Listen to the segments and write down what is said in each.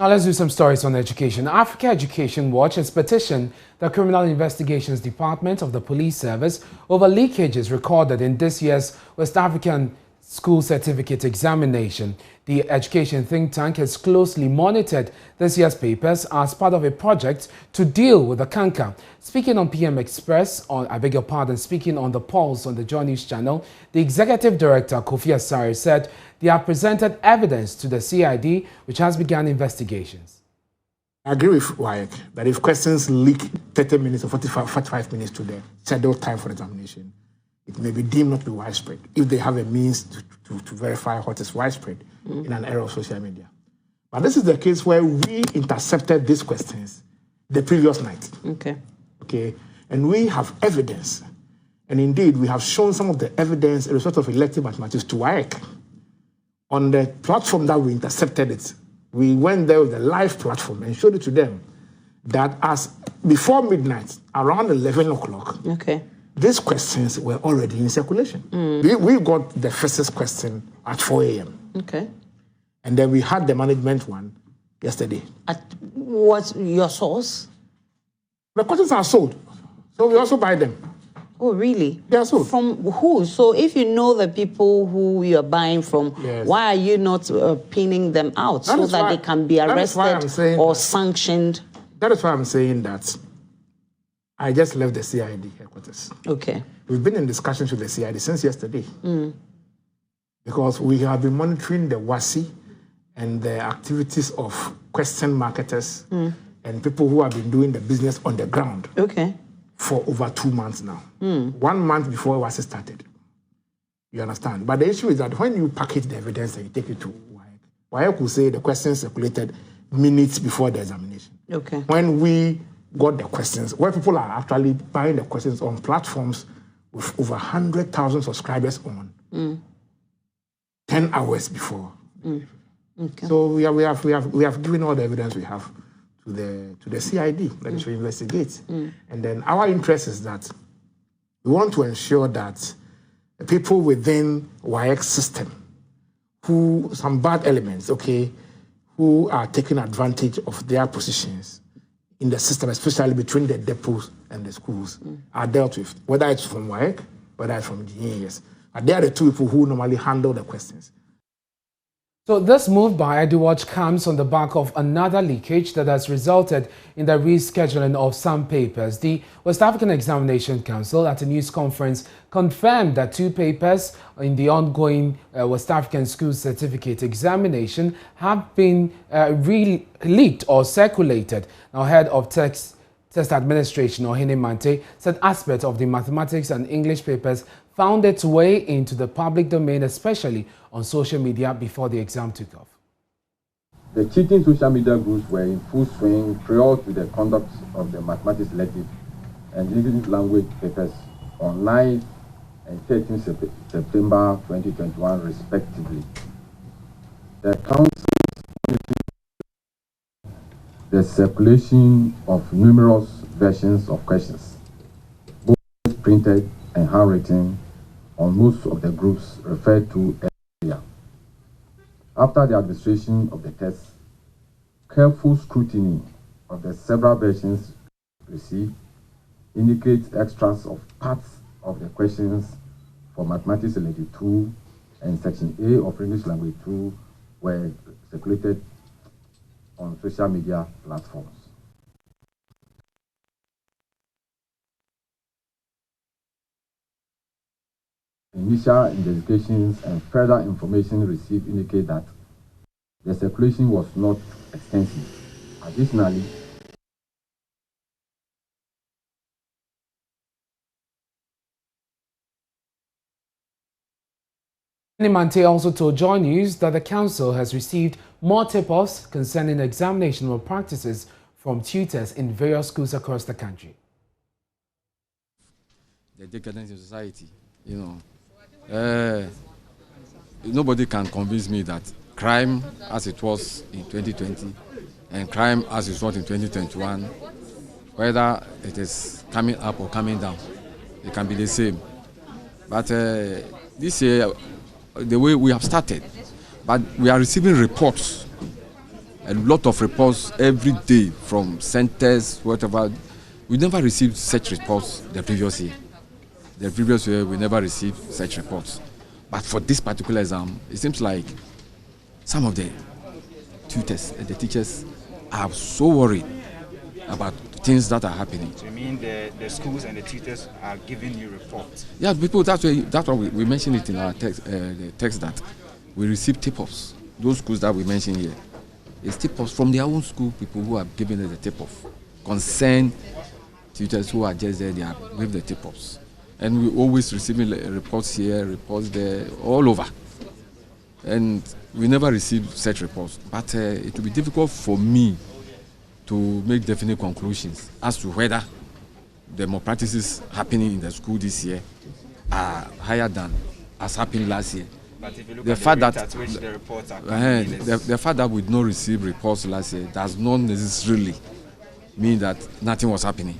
Now let's do some stories on education. Africa Education Watch has petitioned the Criminal Investigations Department of the Police Service over leakages recorded in this year's West African School Certificate Examination. The education think tank has closely monitored this year's papers as part of a project to deal with the canker. Speaking on PM Express, speaking on the Pulse on the Joy News channel, the Executive Director, Kofi Asare, said they have presented evidence to the CID, which has begun investigations. I agree with WAEC that if questions leak 30 minutes or 45 minutes to the scheduled time for examination, it may be deemed not to be widespread if they have a means to verify what is widespread in an era of social media. But this is the case where we intercepted these questions the previous night. Okay. And we have evidence. And indeed, we have shown some of the evidence, a result of elective mathematics to WAEC. On the platform that we intercepted it, we went there with the live platform and showed it to them that as before midnight, around 11 o'clock, these questions were already in circulation. We got the first question at 4 a.m. And then we had the management one yesterday. What's your source? The questions are sold, so we also buy them. Oh, really? They are sold. From who? So if you know the people who you're buying from, why are you not pinning them out so that they can be arrested or sanctioned? That is why I'm saying that I just left the CID headquarters. We've been in discussions with the CID since yesterday. Because we have been monitoring the WAEC and the activities of question marketers and people who have been doing the business on the ground for over 2 months now. 1 month before WAEC started. You understand? But the issue is that when you package the evidence and you take it to WAEC will say the questions circulated minutes before the examination. When we got the questions, where people are actually buying the questions on platforms with over 100,000 subscribers on 10 hours before. So we have given all the evidence we have to the CID that should investigate. And then our interest is that we want to ensure that the people within WAEC system, some bad elements, who are taking advantage of their positions in the system, especially between the depots and the schools, are dealt with, whether it's from WAEC, whether it's from GAS. But they are the two people who normally handle the questions. So this move by EduWatch comes on the back of another leakage that has resulted in the rescheduling of some papers. The West African Examination Council at a news conference confirmed that 2 papers in the ongoing West African School Certificate Examination have been leaked or circulated. Now, head of Test Administration, Ohene Mante, said aspects of the mathematics and English papers found its way into the public domain, especially on social media before the exam took off. The cheating social media groups were in full swing prior to the conduct of the mathematics elective and English language papers on 9 and 13 September 2021, respectively. The council the circulation of numerous versions of questions, both printed and handwritten, on most of the groups referred to earlier. After the administration of the test, careful scrutiny of the several versions received indicates extracts of parts of the questions for Mathematics Elective 2 and Section A of English Language 2 were circulated on social media platforms. Initial investigations and further information received indicate that the circulation was not extensive. Additionally, Mante also told Joy News that the council has received more tip-offs concerning examination practices from tutors in various schools across the country. The decadence in society, nobody can convince me that crime as it was in 2020 and crime as it was in 2021, whether it is coming up or coming down, it can be the same. But this year, the way we have started, but we are receiving reports a lot of reports every day from centers, whatever. We never received such reports the previous year. The previous year, we never received such reports. But for this particular exam, it seems like some of the tutors and the teachers are so worried about things that are happening. So you mean the schools and the tutors are giving you reports? Yeah, people, that's why we mentioned it in our text, the text that we receive tip-offs. Those schools that we mentioned here, it's tip-offs from their own school, people who are giving us the tip-off. Concerned tutors who are just there, they are giving the tip-offs. And we always receiving reports here, reports there, all over. And we never received such reports. But it will be difficult for me to make definite conclusions as to whether the malpractices happening in the school this year are higher than as happened last year. But if you look at the rate at which the reports are coming, the fact that we did not receive reports last year does not necessarily mean that nothing was happening.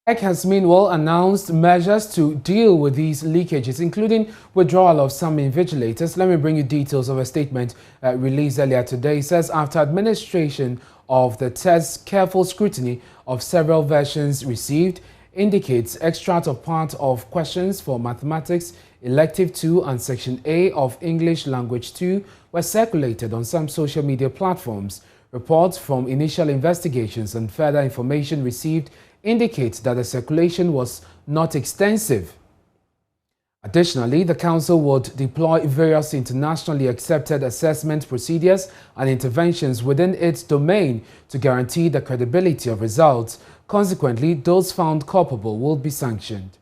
WAEC has meanwhile announced measures to deal with these leakages, including withdrawal of some invigilators. Let me bring you details of a statement released earlier today. It says after administration of the test, careful scrutiny of several versions received indicates extract of part of questions for mathematics, elective 2 and section A of English language 2 were circulated on some social media platforms. Reports from initial investigations and further information received indicates that the circulation was not extensive. Additionally, the Council would deploy various internationally accepted assessment procedures and interventions within its domain to guarantee the credibility of results. Consequently, those found culpable will be sanctioned.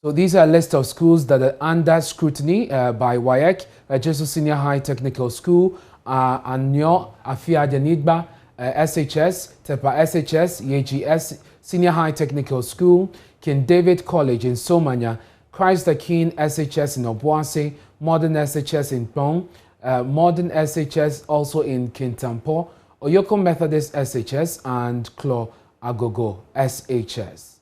So these are a list of schools that are under scrutiny by WAEC, Jesu Senior High Technical School, Anyo Afia Janidba, SHS, Tepa SHS, YGS Senior High Technical School, King David College in Somanya, Christ the King SHS in Obuasi, Modern SHS in Pong, Modern SHS also in Kintampo, Oyoko Methodist SHS, and Klo Agogo SHS.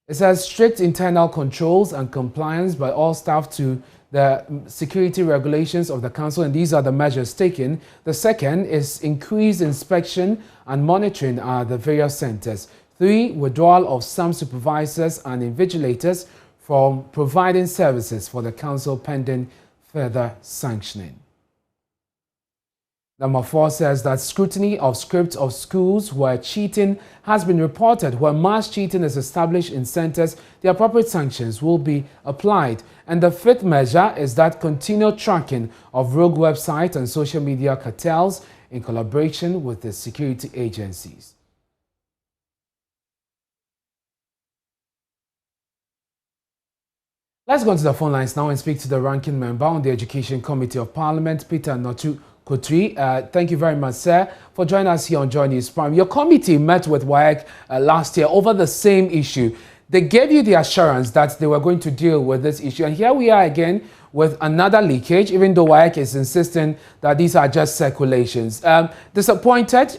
It says strict internal controls and compliance by all staff to the security regulations of the council, and these are the measures taken. The second is increased inspection and monitoring at the various centers. 3, withdrawal of some supervisors and invigilators from providing services for the council pending further sanctioning. Number 4 says that scrutiny of scripts of schools where cheating has been reported. Where mass cheating is established in centers, the appropriate sanctions will be applied. And the 5th measure is that continued tracking of rogue websites and social media cartels in collaboration with the security agencies. Let's go to the phone lines now and speak to the ranking member on the Education Committee of Parliament, Peter Notu Kotri. Thank you very much, sir, for joining us here on Joy News Prime. Your committee met with WAEC last year over the same issue. They gave you the assurance that they were going to deal with this issue. And here we are again with another leakage, even though WAEC is insisting that these are just circulations. Disappointed?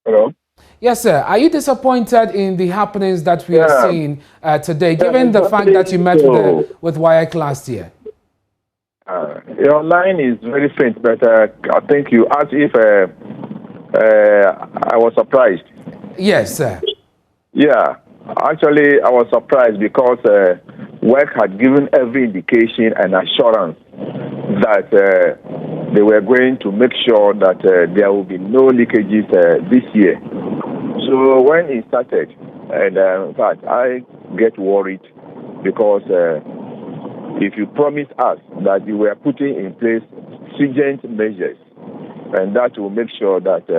Hello? Yes, sir. Are you disappointed in the happenings that we are seeing today, given the fact that you met with WAEC last year? Your line is very faint, but I think you asked if I was surprised. Yes, sir. Yeah, actually, I was surprised because WAEC had given every indication and assurance that they were going to make sure that there will be no leakages this year. So when it started, and in fact, I get worried because if you promised us that you were putting in place stringent measures, and that will make sure that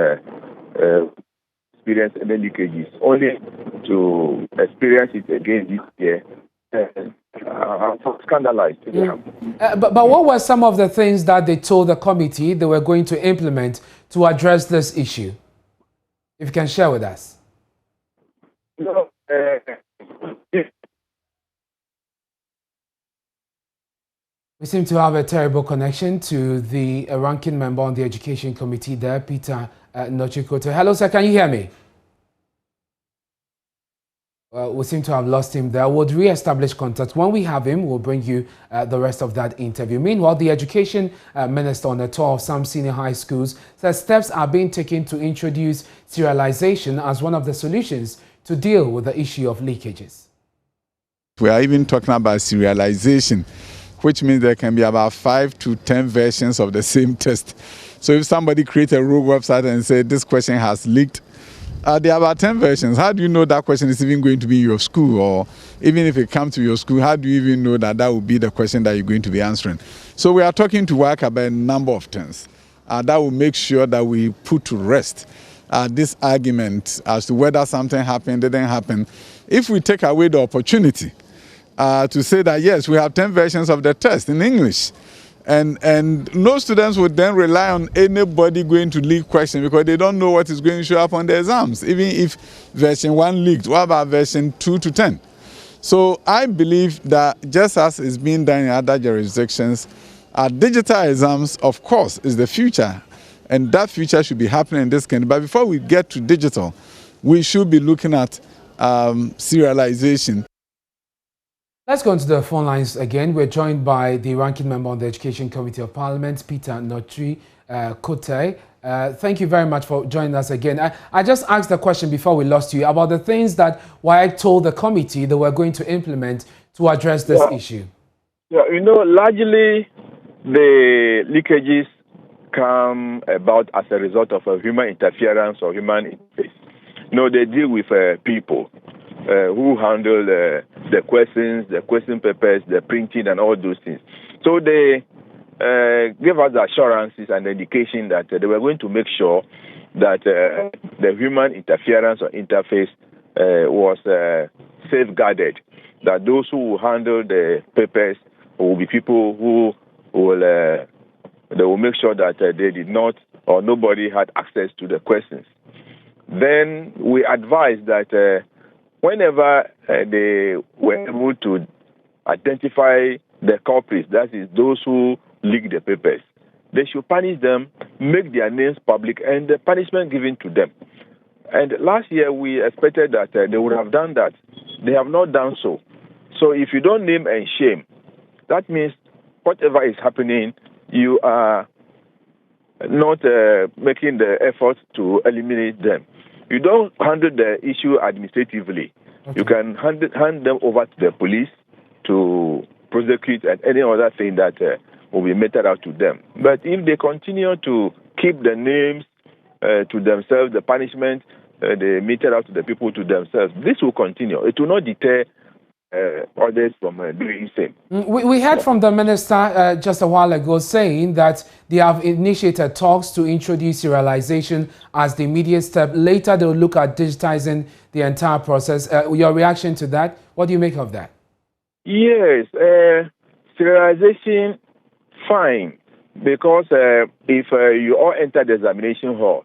experience any leakages, only to experience it again this year, I'm scandalized. But what were some of the things that they told the committee they were going to implement to address this issue? If you can share with us. No, We seem to have a terrible connection to the ranking member on the Education Committee there, Peter Nochikoto. Hello, sir. Can you hear me? We seem to have lost him there. We'll re-establish contact. When we have him, we'll bring you the rest of that interview. Meanwhile, the Education Minister on a tour of some senior high schools says steps are being taken to introduce serialization as one of the solutions to deal with the issue of leakages. We are even talking about serialization, which means there can be about 5 to 10 versions of the same test. So if somebody creates a rogue website and says this question has leaked, there are about 10 versions. How do you know that question is even going to be in your school? Or even if it comes to your school, how do you even know that that will be the question that you're going to be answering? So we are talking to WAEC about a number of things that will make sure that we put to rest this argument as to whether something happened, didn't happen. If we take away the opportunity to say that, yes, we have 10 versions of the test in English, and no students would then rely on anybody going to leak questions because they don't know what is going to show up on the exams. Even if version 1 leaked, what about version 2 to 10? So I believe that just as is being done in other jurisdictions, digital exams, of course, is the future. And that future should be happening in this country. But before we get to digital, we should be looking at serialization. Let's go into the phone lines again. We're joined by the ranking member on the Education Committee of Parliament, Peter Notri Kote. Thank you very much for joining us again. I just asked the question before we lost you about the things that WAEC told the committee they were going to implement to address this issue. Yeah, largely the leakages come about as a result of human interference or human interface. They deal with people who handle the questions, the question papers, the printing, and all those things. So they gave us the assurances and the indication that they were going to make sure that the human interference or interface was safeguarded, that those who will handle the papers will be people who will make sure that they did not or nobody had access to the questions. Then we advised that whenever they were able to identify the culprits, that is those who leaked the papers, they should punish them, make their names public, and the punishment given to them. And last year we expected that they would have done that. They have not done so. So if you don't name and shame, that means whatever is happening, you are not making the effort to eliminate them. You don't handle the issue administratively. Okay. You can hand them over to the police to prosecute and any other thing that will be meted out to them. But if they continue to keep the names to themselves, the punishment they meted out to the people to themselves, this will continue. It will not deter others from doing the same. We heard from the minister just a while ago saying that they have initiated talks to introduce serialization as the immediate step. Later, they'll look at digitizing the entire process. Your reaction to that? What do you make of that? Yes, serialization, fine. Because if you all enter the examination hall,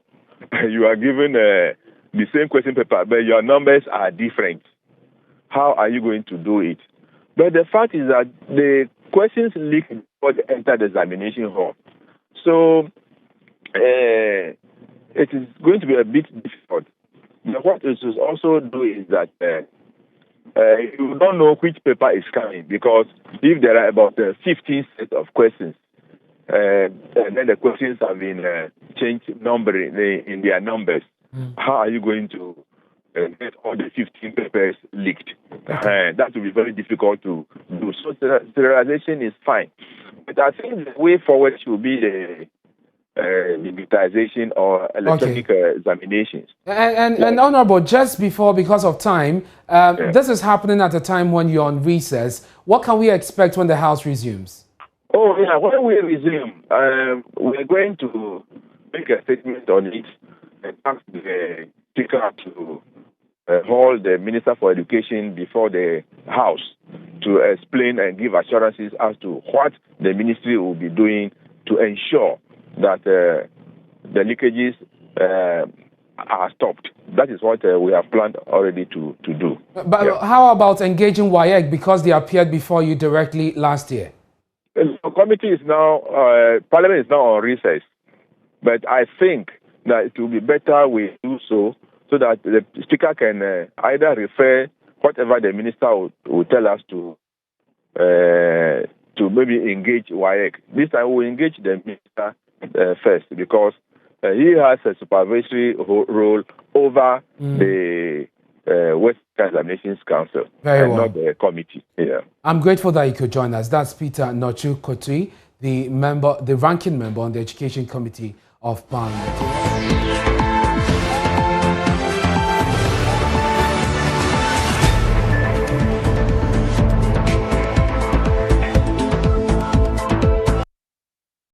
you are given the same question paper, but your numbers are different. How are you going to do it? But the fact is that the questions leak before they enter the examination hall. So it is going to be a bit difficult. But what it should also do is that you don't know which paper is coming, because if there are about 15 sets of questions, and then the questions have been changed in their numbers, how are you going to get all the 15 papers leaked? That will be very difficult to do. So serialization is fine. But I think the way forward should be the digitization or electronic examinations. And Honorable, just because of time, this is happening at a time when you're on recess. What can we expect when the House resumes? Oh, yeah, when we resume, we're going to make a statement on it and ask the Speaker to hold the Minister for Education before the House to explain and give assurances as to what the ministry will be doing to ensure that the leakages are stopped. That is what we have planned already to do. But how about engaging WAEC, because they appeared before you directly last year? The committee is now, Parliament is now on recess. But I think that it will be better we do so that the Speaker can either refer whatever the minister will tell us to maybe engage WAEC. This time we'll engage the minister first, because he has a supervisory role over the West Examinations Council and not the committee. Yeah. I'm grateful that you could join us. That's Peter Nochu Kotui, the ranking member on the Education Committee of Parliament.